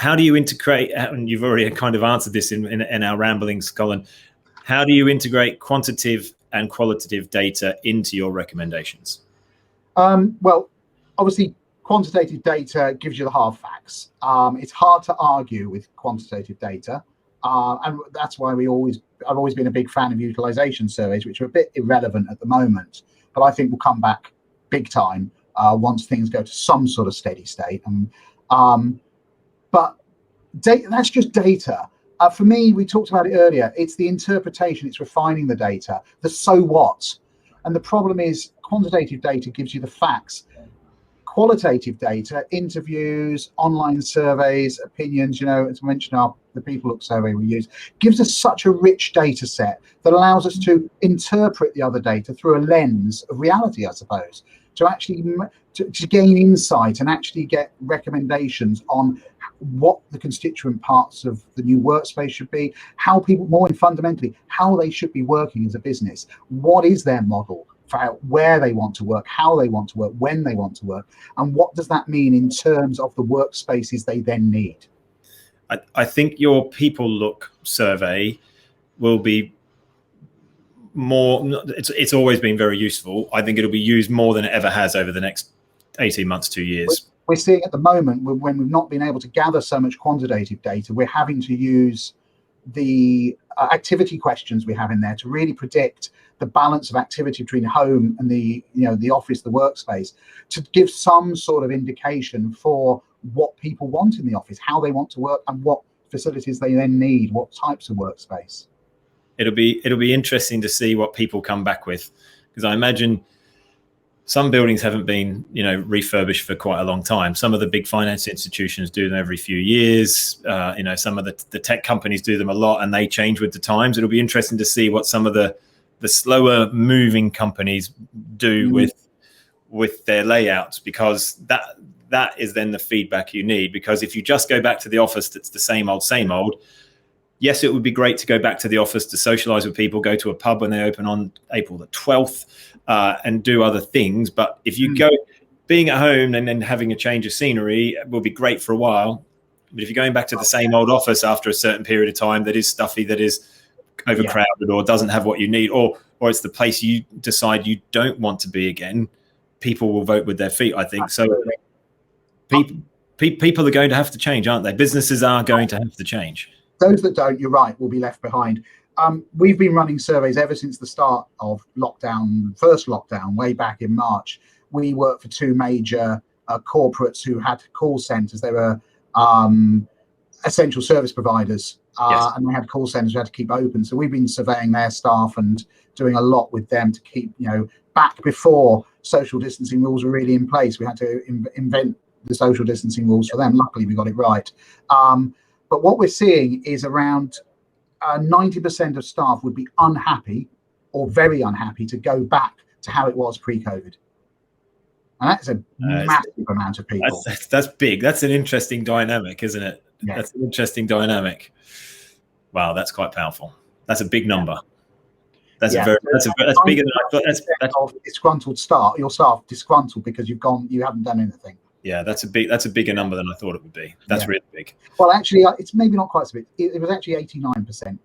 how do you integrate, and you've already kind of answered this in our ramblings, Colin, how do you integrate quantitative and qualitative data into your recommendations? Well, obviously, quantitative data gives you the hard facts. It's hard to argue with quantitative data, and that's why I've always been a big fan of utilization surveys, which are a bit irrelevant at the moment, but I think will come back big time once things go to some sort of steady state. But data, that's just data. For me, we talked about it earlier. It's the interpretation. It's refining the data. The so what. And the problem is quantitative data gives you the facts. Qualitative data, interviews, online surveys, opinions, as I mentioned, the People Look survey we use, gives us such a rich data set that allows us to interpret the other data through a lens of reality, I suppose, to actually to gain insight and actually get recommendations on what the constituent parts of the new workspace should be, how people, more fundamentally, how they should be working as a business. What is their model for where they want to work, how they want to work, when they want to work, and what does that mean in terms of the workspaces they then need? I think your People Look survey will be more, it's always been very useful. I think it'll be used more than it ever has over the next 18 months, 2 years. We're seeing at the moment, when we've not been able to gather so much quantitative data, we're having to use the activity questions we have in there to really predict the balance of activity between home and the office, the workspace, to give some sort of indication for what people want in the office, how they want to work, and what facilities they then need, what types of workspace. It'll be interesting to see what people come back with, because I imagine some buildings haven't been refurbished for quite a long time. Some of the big finance institutions do them every few years. Some of the tech companies do them a lot, and they change with the times. It'll be interesting to see what some of the slower moving companies do with their layouts, because that is then the feedback you need. Because if you just go back to the office, that's the same old. Yes, it would be great to go back to the office to socialize with people, go to a pub when they open on April the 12th, and do other things. But if you go, being at home and then having a change of scenery will be great for a while. But if you're going back to the same old office after a certain period of time that is stuffy, that is overcrowded, or doesn't have what you need, or it's the place you decide you don't want to be again, people will vote with their feet, I think. Absolutely. So people are going to have to change, aren't they? Businesses are going to have to change. Those that don't, you're right, will be left behind. We've been running surveys ever since the start of first lockdown, way back in March. We worked for two major corporates who had call centres. They were essential service providers, and they had call centres we had to keep open. So we've been surveying their staff and doing a lot with them to keep, back before social distancing rules were really in place. We had to invent the social distancing rules for them. Luckily, we got it right. But what we're seeing is around 90% of staff would be unhappy or very unhappy to go back to how it was pre-COVID. And that's a massive amount of people. That's big. That's an interesting dynamic, isn't it? Yeah. That's an interesting dynamic. Wow, that's quite powerful. That's a big number. That's bigger than I thought. That's disgruntled start. Your staff disgruntled because you haven't done anything. Yeah, that's a bigger number than I thought it would be. That's really big. Well, actually, it's maybe not quite so big. It was actually 89%.